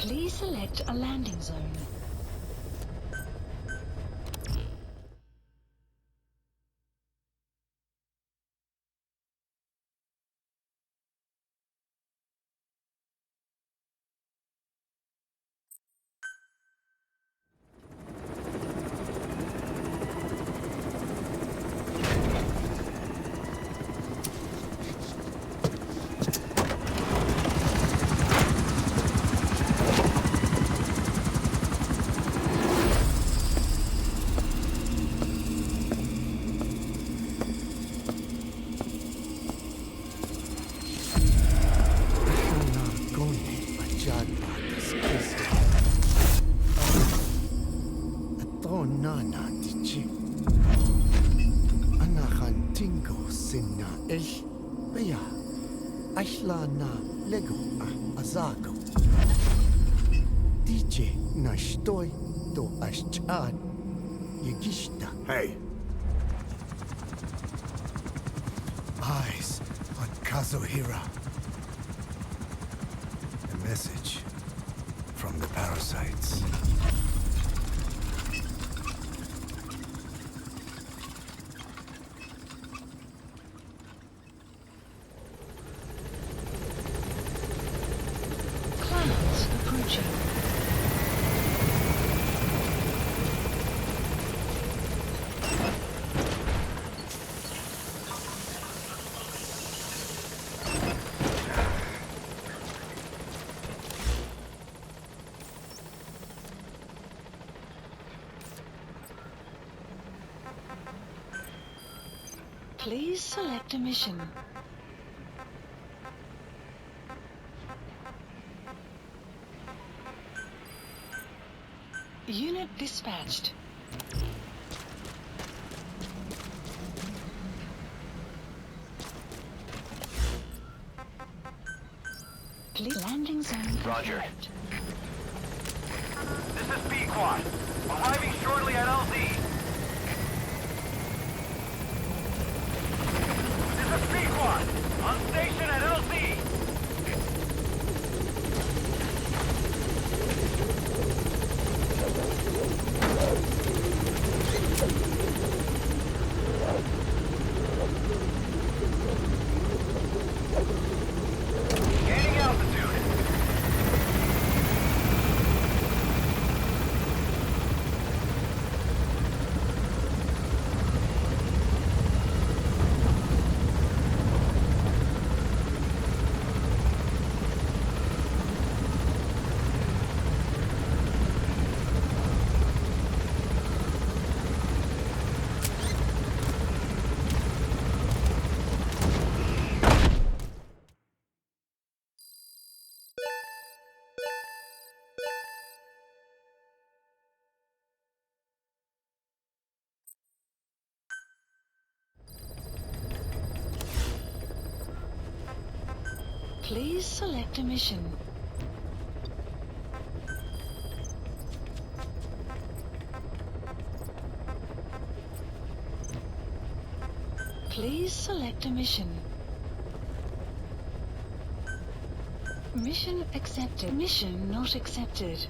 Please select a landing zone. Hey. Eyes on Kazuhira. A message from the parasites. Clouds approaching. Please select a mission. Unit dispatched. Please landing zone. Roger. confirmed. This is P-Quad. Arriving shortly at LZ. This is P-Quad. On station at LZ. Gaining altitude. Please select a mission. Please select a mission. Mission accepted. Mission not accepted.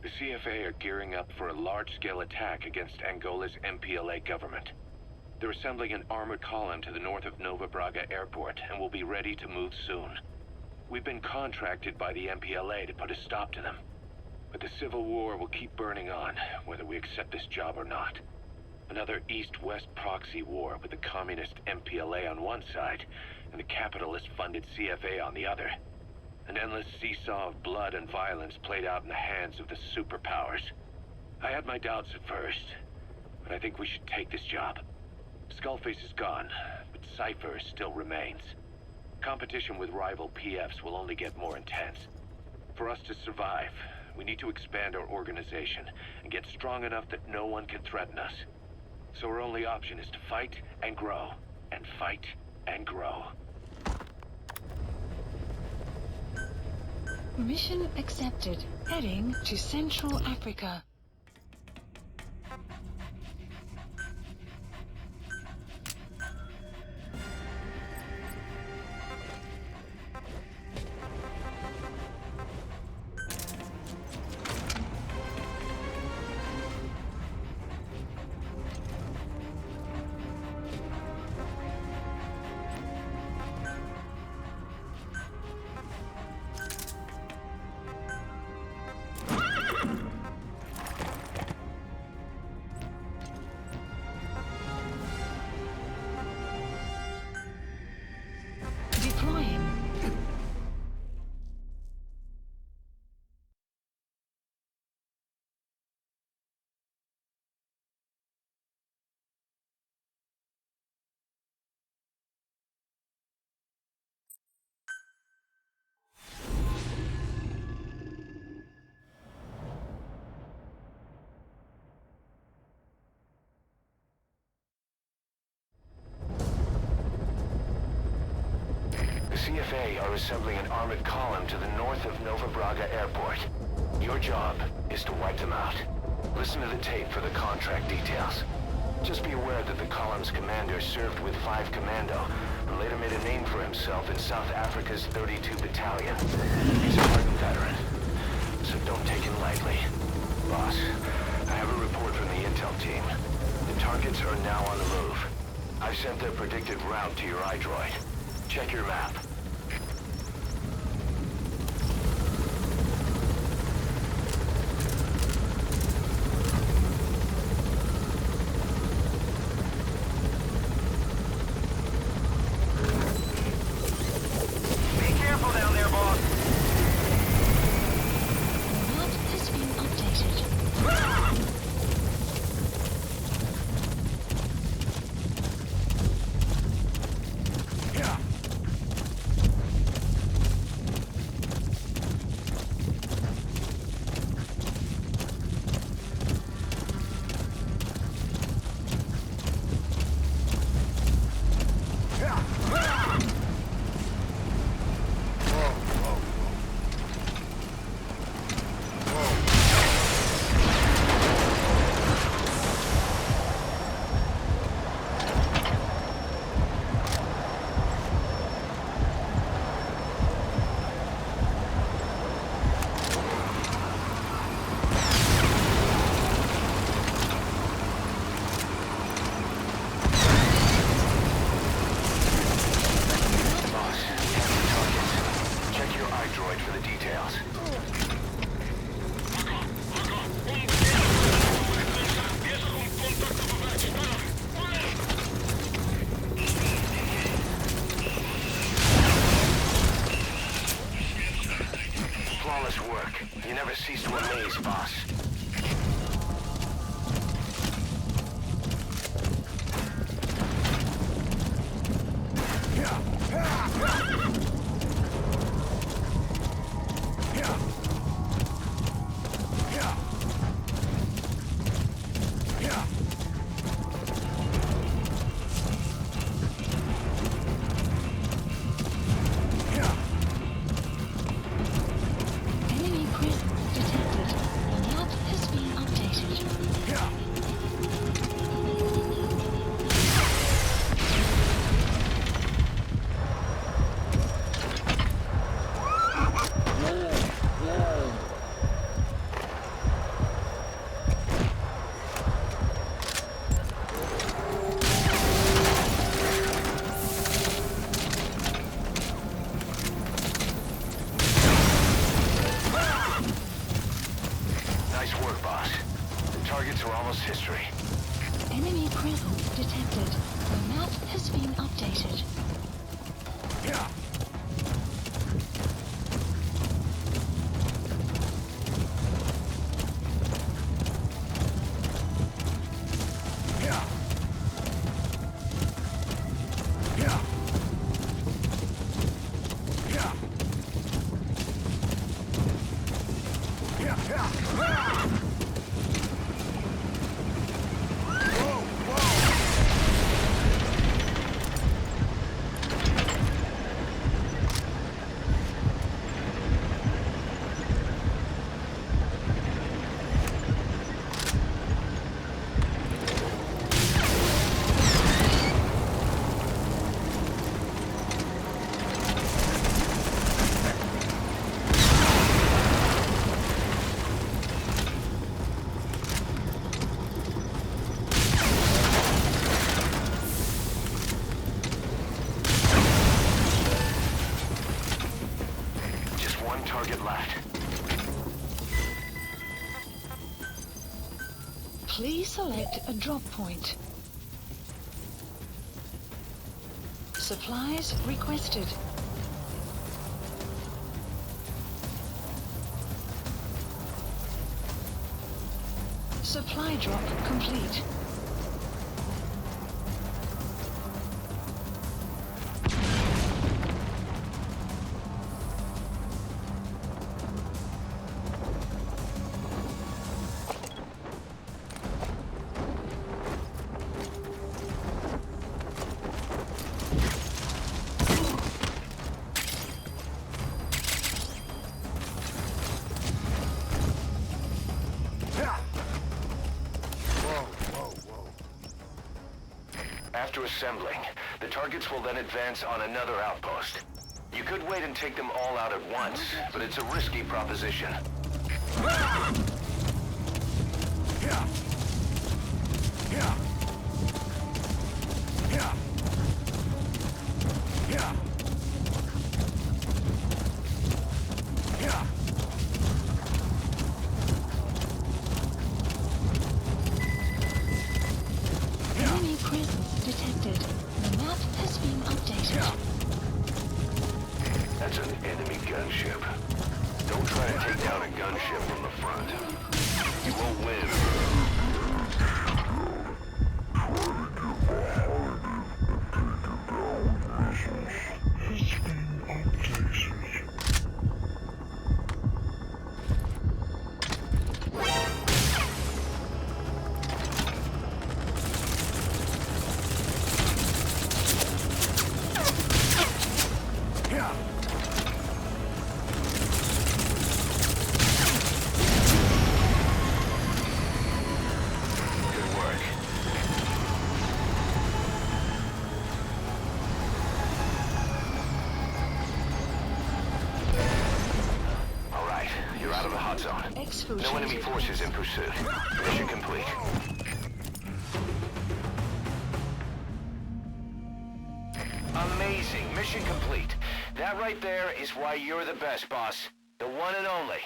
The CFA are gearing up for a large-scale attack against Angola's MPLA government. They're assembling an armored column to the north of Nova Braga Airport and will be ready to move soon. We've been contracted by the MPLA to put a stop to them. But the civil war will keep burning on, whether we accept this job or not. Another East-West proxy war with the communist MPLA on one side and the capitalist-funded CFA on the other. An endless seesaw of blood and violence played out in the hands of the superpowers. I had my doubts at first, but I think we should take this job. Skullface is gone, but Cypher still remains. Competition with rival PFs will only get more intense. For us to survive, we need to expand our organization and get strong enough that no one can threaten us. So our only option is to fight and grow, and fight and grow. Mission accepted. Heading to Central Africa. CFA are assembling an armored column to the north of Nova Braga Airport. Your job is to wipe them out. Listen to the tape for the contract details. Just be aware that the column's commander served with 5 Commando and later made a name for himself in South Africa's 32 Battalion. He's a hardened veteran, so don't take him lightly. Boss, I have a report from the intel team. The targets are now on the move. I've sent their predicted route to your iDroid. Check your map. Cease to amaze, boss. History. Enemy presence detected. The map has been updated. Yeah. Please select a drop point. Supplies requested. Supply drop complete. assembling. The targets will then advance on another outpost. You could wait and take them all out at once, but it's a risky proposition. Enemy presence detected. The map has been updated. That's an enemy gunship. Don't try to take down a gunship from the front. You won't win. No enemy forces in pursuit. Mission complete. Amazing. Mission complete. That right there is why you're the best, boss. The one and only.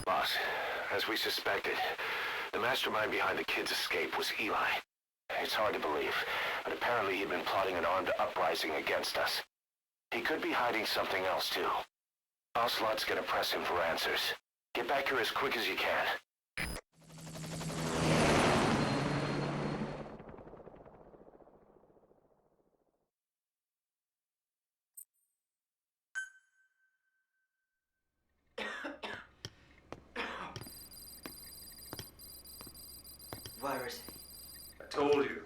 Boss, as we suspected, the mastermind behind the kid's escape was Eli. It's hard to believe, but apparently he'd been plotting an armed uprising against us. He could be hiding something else, too. Ocelot's gonna press him for answers. Get back here as quick as you can. Where is I told you.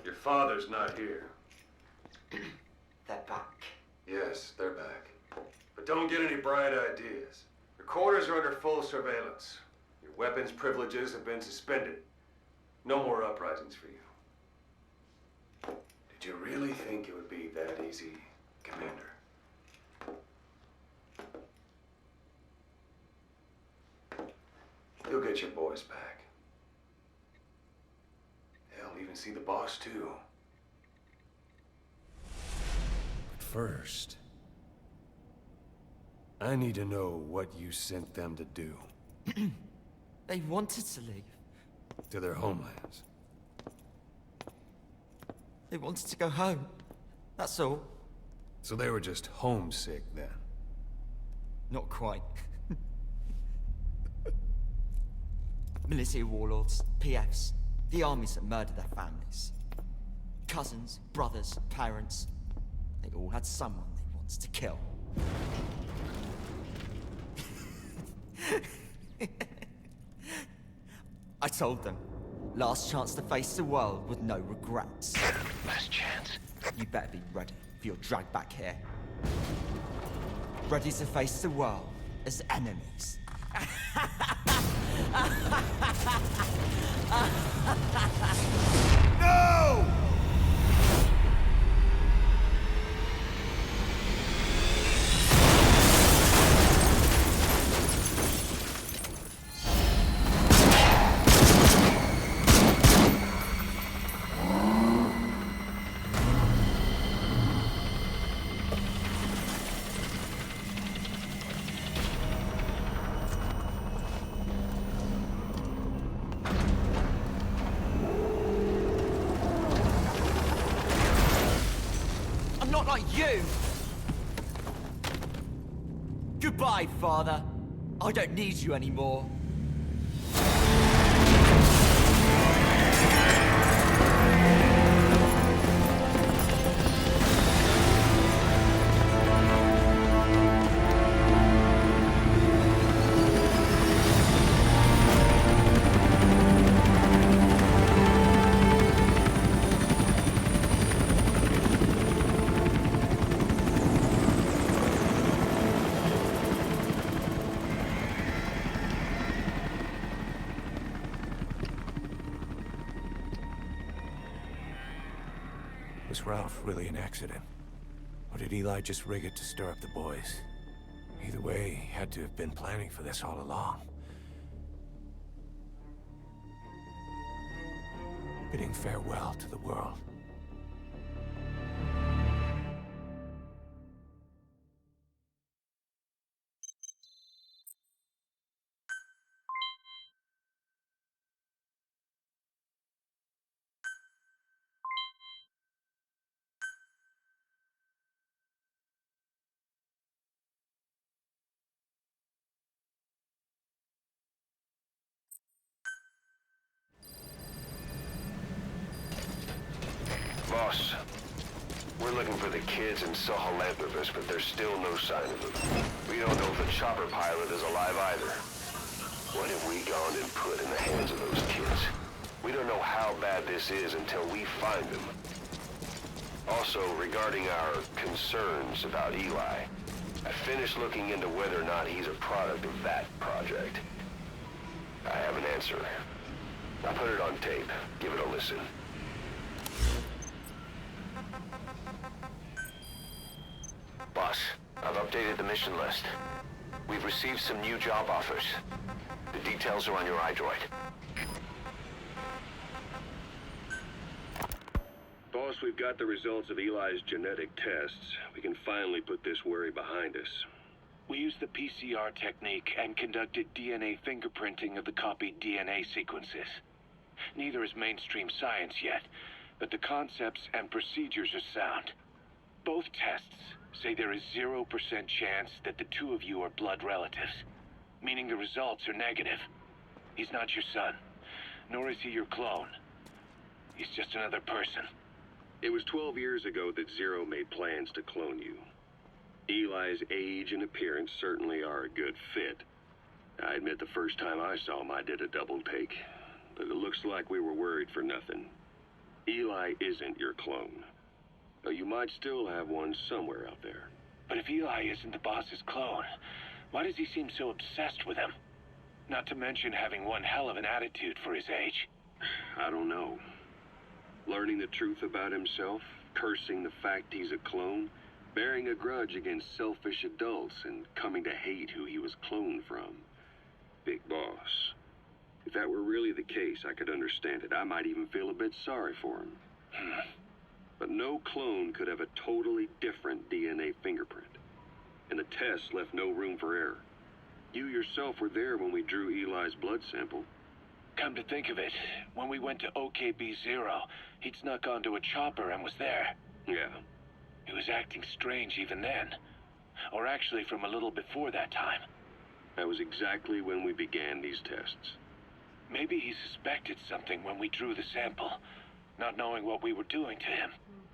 Your father's not here. he? They're back. Yes, they're back. But don't get any bright ideas. Your quarters are under full surveillance. Your weapons privileges have been suspended. No more uprisings for you. Did you really think it would be that easy, Commander? You'll get your boys back. They'll even see the boss, too. But first, I need to know what you sent them to do. They wanted to leave. To their homelands. They wanted to go home. That's all. So they were just homesick then. Not quite. Military warlords, PFs, the armies that murdered their families. Cousins, brothers, parents. They all had someone they wanted to kill. I told them, last chance to face the world with no regrets. Last chance? You better be ready for your drag back here. Ready to face the world as enemies. No! Not like you! Goodbye, Father. I don't need you anymore. Was Ralph really an accident? Or did Eli just rig it to stir up the boys? Either way, he had to have been planning for this all along. Bidding farewell to the world. Boss, we're looking for the kids in Sahalanthropus, but there's still no sign of them. We don't know if the chopper pilot is alive either. What have we gone and put in the hands of those kids? We don't know how bad this is until we find them. Also, regarding our concerns about Eli, I finished looking into whether or not he's a product of that project. I have an answer. I put it on tape. Give it a listen. Boss, I've updated the mission list. We've received some new job offers. The details are on your iDroid. Boss, we've got the results of Eli's genetic tests. We can finally put this worry behind us. We used the PCR technique and conducted DNA fingerprinting of the copied DNA sequences. Neither is mainstream science yet, but the concepts and procedures are sound. Both tests say there is 0% chance that the two of you are blood relatives, meaning the results are negative. He's not your son, nor is he your clone. He's just another person. It was 12 years ago that Zero made plans to clone you. Eli's age and appearance certainly are a good fit. I admit the first time I saw him I did a double take, but it looks like we were worried for nothing. Eli isn't your clone. Though you might still have one somewhere out there. But if Eli isn't the boss's clone, why does he seem so obsessed with him? Not to mention having one hell of an attitude for his age. I don't know. Learning the truth about himself, cursing the fact he's a clone, bearing a grudge against selfish adults, and coming to hate who he was cloned from. Big boss. If that were really the case, I could understand it. I might even feel a bit sorry for him. But no clone could have a totally different DNA fingerprint. And the tests left no room for error. You yourself were there when we drew Eli's blood sample. Come to think of it, when we went to OKB-0, he'd snuck onto a chopper and was there. Yeah. He was acting strange even then. Or actually from a little before that time. That was exactly when we began these tests. Maybe he suspected something when we drew the sample, not knowing what we were doing to him,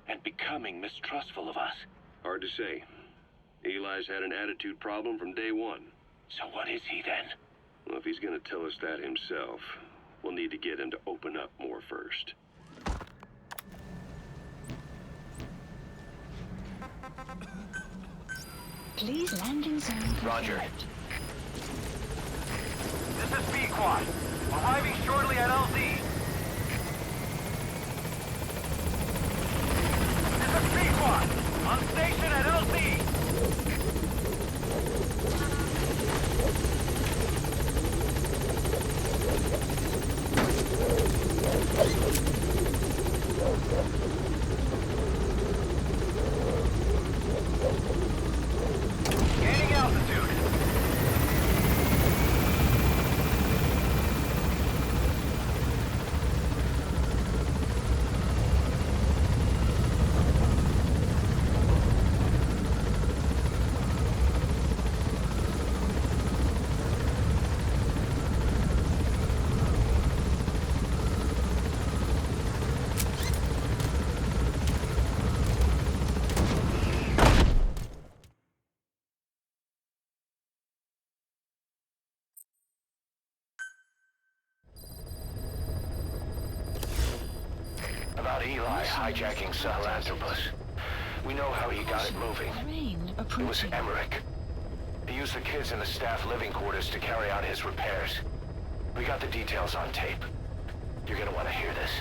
and becoming mistrustful of us. Hard to say. Eli's had an attitude problem from day one. So what is he then? Well, if he's gonna tell us that himself, we'll need to get him to open up more first. Please landing zone confirmed. Roger. This is B-Quad. Arriving shortly at LZ. This is B-Quad. On station at LZ. Gaining altitude. About Eli hijacking Sahelanthropus. We know how he got it moving. Terrain It was approaching. Emmerich. He used the kids in the staff living quarters to carry out his repairs. We got the details on tape. You're gonna want to hear this.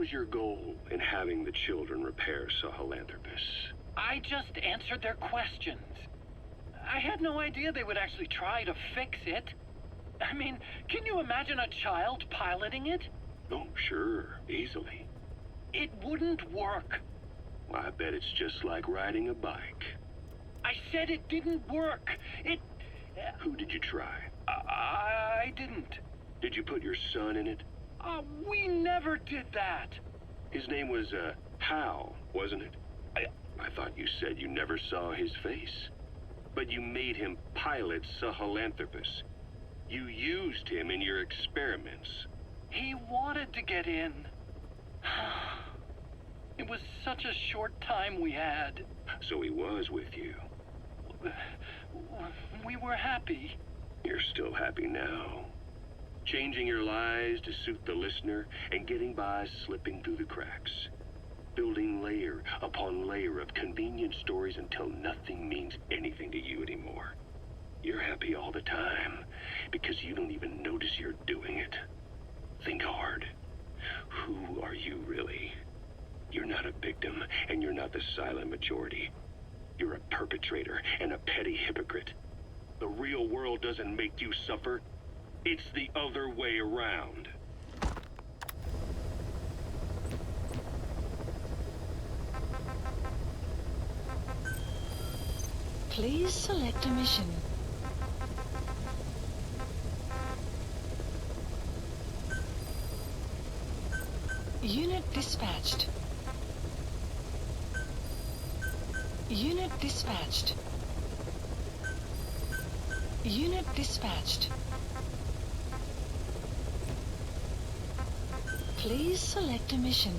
was your goal in having the children repair Sahelanthropus? I just answered their questions. I had no idea they would actually try to fix it. I mean, can you imagine a child piloting it? Oh, sure, easily. It wouldn't work. I bet it's just like riding a bike. I said it didn't work. Who did you try? I didn't. Did you put your son in it? We never did that. His name was, Hal, wasn't it? I thought you said you never saw his face. But you made him pilot Sahelanthropus. You used him in your experiments. He wanted to get in. It was such a short time we had. So he was with you. We were happy. You're still happy now. Changing your lies to suit the listener and getting by slipping through the cracks. Building layer upon layer of convenient stories until nothing means anything to you anymore. You're happy all the time because you don't even notice you're doing it. Think hard. Who are you really? You're not a victim, and you're not the silent majority. You're a perpetrator and a petty hypocrite. The real world doesn't make you suffer. It's the other way around. Please select a mission. Unit dispatched. Unit dispatched. Unit dispatched. Please select a mission.